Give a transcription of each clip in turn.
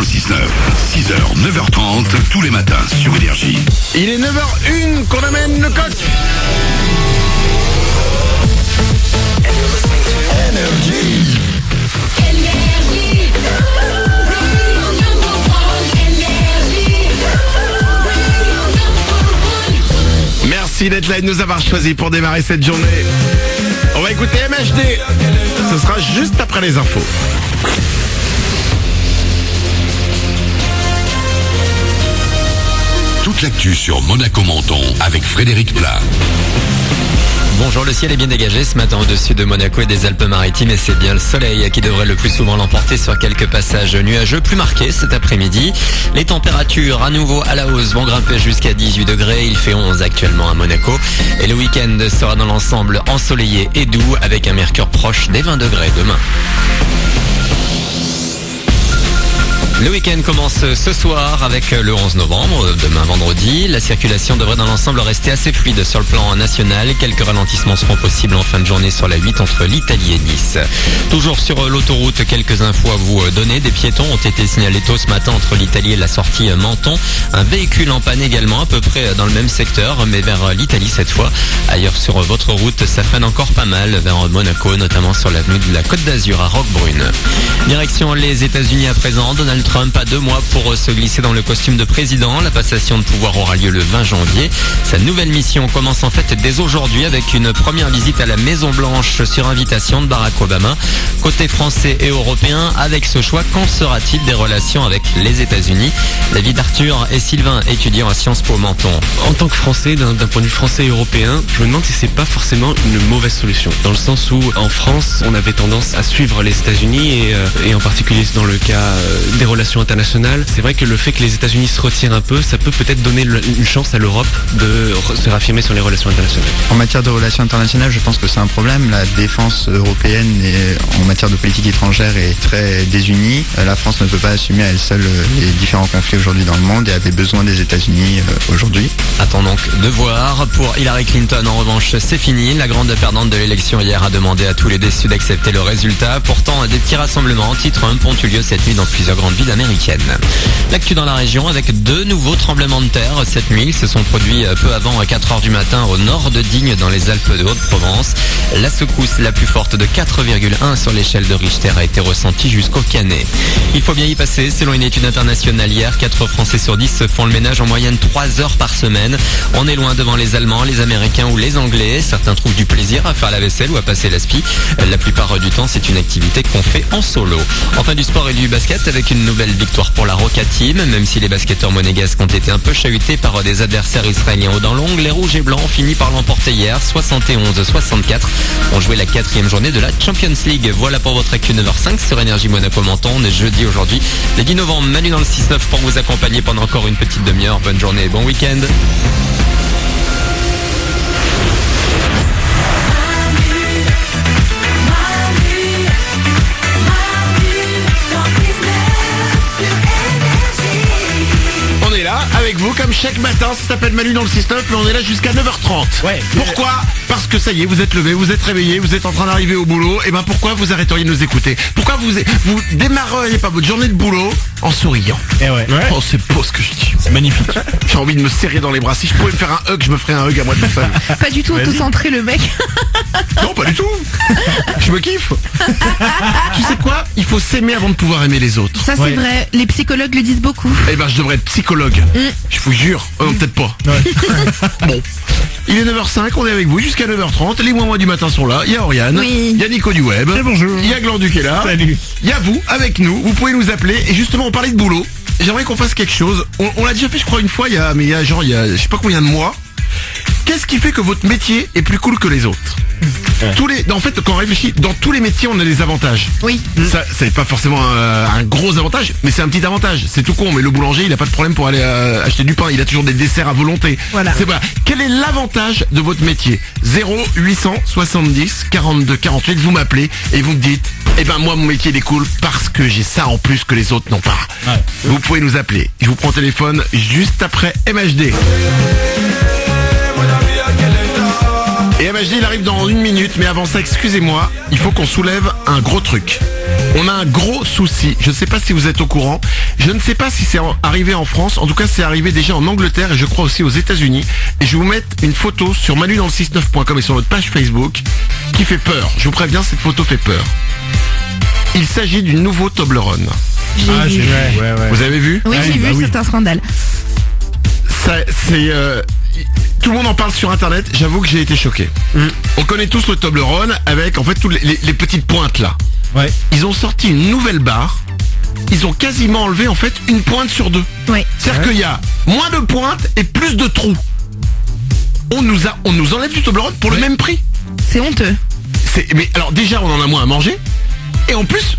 6-9. 6h, 9h30, tous les matins sur Énergie. Il est 9h01 qu'on amène le coq. Merci d'être là et de nous avoir choisis pour démarrer cette journée. On va écouter MHD. Ce sera juste après les infos. Toute l'actu sur Monaco-Menton avec Frédéric Plat. Bonjour, le ciel est bien dégagé ce matin au-dessus de Monaco et des Alpes-Maritimes et c'est bien le soleil qui devrait le plus souvent l'emporter sur quelques passages nuageux plus marqués cet après-midi. Les températures à nouveau à la hausse vont grimper jusqu'à 18 degrés, il fait 11 actuellement à Monaco et le week-end sera dans l'ensemble ensoleillé et doux avec un mercure proche des 20 degrés demain. Le week-end commence ce soir avec le 11 novembre, demain vendredi. La circulation devrait dans l'ensemble rester assez fluide sur le plan national. Quelques ralentissements seront possibles en fin de journée sur la 8 entre l'Italie et Nice. Toujours sur l'autoroute, quelques infos à vous donner. Des piétons ont été signalés tôt ce matin entre l'Italie et la sortie Menton. Un véhicule en panne également, à peu près dans le même secteur, mais vers l'Italie cette fois. Ailleurs sur votre route, ça freine encore pas mal vers Monaco, notamment sur l'avenue de la Côte d'Azur à Roquebrune. Direction les États-Unis à présent. Donald Trump a 2 mois pour se glisser dans le costume de président. La passation de pouvoir aura lieu le 20 janvier. Sa nouvelle mission commence en fait dès aujourd'hui avec une première visite à la Maison Blanche sur invitation de Barack Obama. Côté français et européen, avec ce choix, qu'en sera-t-il des relations avec les États-Unis? David Arthur et Sylvain, étudiants à Sciences Po Menton. En tant que Français, d'un point de vue français et européen, je me demande si c'est pas forcément une mauvaise solution. Dans le sens où, en France, on avait tendance à suivre les États-Unis et en particulier dans le cas des relations internationales. C'est vrai que le fait que les États-Unis se retirent un peu, ça peut peut-être donner une chance à l'Europe de se raffirmer sur les relations internationales. En matière de relations internationales, je pense que c'est un problème. La défense européenne en matière de politique étrangère est très désunie. La France ne peut pas assumer à elle seule les différents conflits aujourd'hui dans le monde et avait besoin des États-Unis aujourd'hui. Attends donc de voir. Pour Hillary Clinton, en revanche, c'est fini. La grande perdante de l'élection hier a demandé à tous les déçus d'accepter le résultat. Pourtant, des petits rassemblements anti-Trump ont eu lieu cette nuit dans plusieurs grandes villes américaines. L'actu dans la région avec 2 nouveaux tremblements de terre cette nuit. Ils se sont produits peu avant 4h du matin au nord de Digne dans les Alpes de Haute-Provence. La secousse la plus forte de 4,1 sur l'échelle de Richter a été ressentie jusqu'au Canet. Il faut bien y passer. Selon une étude internationale hier, 4 Français sur 10 font le ménage en moyenne 3 heures par semaine. On est loin devant les Allemands, les Américains ou les Anglais. Certains trouvent du plaisir à faire la vaisselle ou à passer l'aspi. La plupart du temps, c'est une activité qu'on fait en solo. Enfin, du sport et du basket avec une nouvelle victoire pour la Roca Team. Même si les basketteurs monégasques ont été un peu chahutés par des adversaires israéliens aux dents longues, les rouges et blancs ont fini par l'emporter hier, 71-64. On jouait la 4e journée de la Champions League. Voilà pour votre actu 9h05 sur Énergie Monaco-Menton. On est jeudi aujourd'hui, le 10 novembre. Manu dans le 6-9 pour vous accompagner pendant encore une petite demi-heure. Bonne journée et bon week-end. Avec vous comme chaque matin, ça s'appelle Manu dans le 6-9, mais on est là jusqu'à 9h30. Ouais. Pourquoi? Parce que ça y est, vous êtes levé, vous êtes réveillé, vous êtes en train d'arriver au boulot. Et ben pourquoi vous arrêteriez de nous écouter? Pourquoi vous démarreriez pas votre journée de boulot en souriant? Eh ouais. Oh, c'est beau ce que je dis. C'est magnifique. J'ai envie de me serrer dans les bras. Si je pouvais me faire un hug, je me ferais un hug à moi tout seul. Pas du tout auto-centré le mec. Non, pas du tout. Je me kiffe. Tu sais quoi? Il faut s'aimer avant de pouvoir aimer les autres. Ça c'est vrai, les psychologues le disent beaucoup. Eh ben, je devrais être psychologue. Je vous jure. Non, peut-être pas. Bon. Il est 9h05, on est avec vous jusqu'à 9h30. Les mois du matin sont là. Il y a Oriane. Oui. Il y a Nico du Web. Bonjour. Il y a Glandu qui est là. Salut. Il y a vous, avec nous. Vous pouvez nous appeler. Et justement, on parlait de boulot. J'aimerais qu'on fasse quelque chose. On l'a déjà fait, je crois, une fois. Il y a je sais pas combien de mois. Qu'est-ce qui fait que votre métier est plus cool que les autres? En fait, quand on réfléchit, dans tous les métiers, on a des avantages. Oui. Ça, c'est pas forcément un gros avantage, mais c'est un petit avantage. C'est tout con, mais le boulanger, il a pas de problème pour aller acheter du pain. Il a toujours des desserts à volonté. Voilà. Quel est l'avantage de votre métier? 0870 42 48, vous m'appelez et vous me dites, eh ben moi, mon métier, il est cool parce que j'ai ça en plus que les autres n'ont pas. Ouais. Vous pouvez nous appeler. Je vous prends au téléphone juste après MHD. Et MHD, il arrive dans 1 minute, mais avant ça, excusez-moi, il faut qu'on soulève un gros truc. On a un gros souci, je ne sais pas si vous êtes au courant, je ne sais pas si c'est arrivé en France, en tout cas c'est arrivé déjà en Angleterre et je crois aussi aux États-Unis. Et je vais vous mettre une photo sur manudanle69.com et sur notre page Facebook qui fait peur. Je vous préviens, cette photo fait peur. Il s'agit du nouveau Toblerone. J'ai vu. Vous avez vu? Oui, j'ai vu, c'est un scandale. Ça, c'est tout le monde en parle sur internet, j'avoue que j'ai été choqué. On connaît tous le Toblerone avec en fait toutes les petites pointes là. Ouais. Ils ont sorti une nouvelle barre. Ils ont quasiment enlevé en fait une pointe sur 2. Ouais. C'est-à-dire qu'il y a moins de pointes et plus de trous. On nous enlève du Toblerone pour le même prix. C'est honteux. Mais alors déjà on en a moins à manger. Et en plus,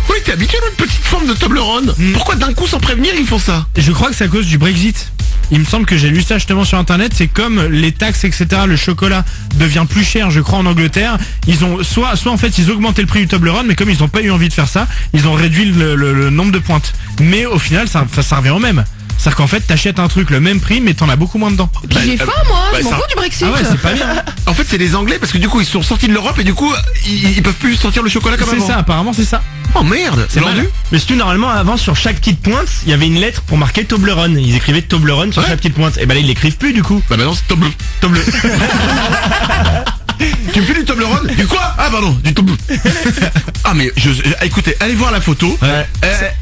on était habitué à une petite forme de Toblerone. Pourquoi d'un coup sans prévenir ils font ça? Je crois que c'est à cause du Brexit. Il me semble que j'ai lu ça justement sur internet, c'est comme les taxes, etc. Le chocolat devient plus cher, je crois, en Angleterre. Ils ont soit en fait ils augmentaient le prix du Toblerone, mais comme ils n'ont pas eu envie de faire ça, ils ont réduit le nombre de pointes. Mais au final, ça revient au même. C'est-à-dire qu'en fait, t'achètes un truc le même prix, mais t'en as beaucoup moins dedans. Puis j'ai faim, moi, je m'en ça- fous du Brexit. Ah ouais, c'est pas bien. En fait c'est les Anglais parce que du coup ils sont sortis de l'Europe et du coup ils peuvent plus sortir le chocolat comme C'est avant. ça, apparemment, c'est ça. Oh merde, C'est vendu. mal. Mais surtout, normalement, avant, sur chaque petite pointe, il y avait une lettre pour marquer Toblerone. Ils écrivaient Toblerone sur Ouais. chaque petite pointe. Et ben là, ils l'écrivent plus, du coup. Bah maintenant c'est Toblerone. Tu me fais du Toblerone? Du quoi? Ah pardon, du Toblerone. Ah mais écoutez, allez voir la photo.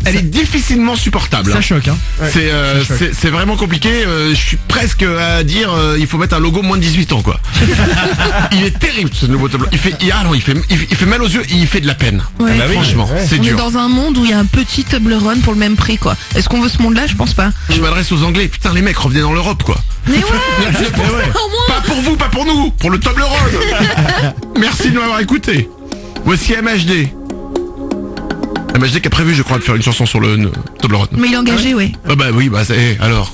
Elle est difficilement supportable. Ça choque, hein. C'est vraiment compliqué. Je suis presque à dire il faut mettre un logo moins de 18 ans quoi. Il est terrible ce nouveau Toblerone. Il fait mal aux yeux et il fait de la peine. Ouais. bah oui, Franchement, c'est On est dur. dans un monde où il y a un petit Toblerone pour le même prix, quoi. Est-ce qu'on veut ce monde-là? Je pense pas. Je m'adresse aux Anglais. Putain les mecs revenez dans l'Europe quoi. Mais ouais, c'est pour ça, au moins. Pas pour vous, pas pour nous, pour le Toblerone. Merci de m'avoir écouté. Voici MHD. MHD qui a prévu, je crois, de faire une chanson sur le Toblerone. Mais il est engagé, ouais. Ah bah oui, bah c'est alors.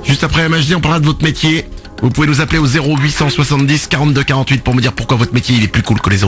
Juste après MHD, on parlera de votre métier. Vous pouvez nous appeler au 0870 42 48 pour me dire pourquoi votre métier il est plus cool que les autres.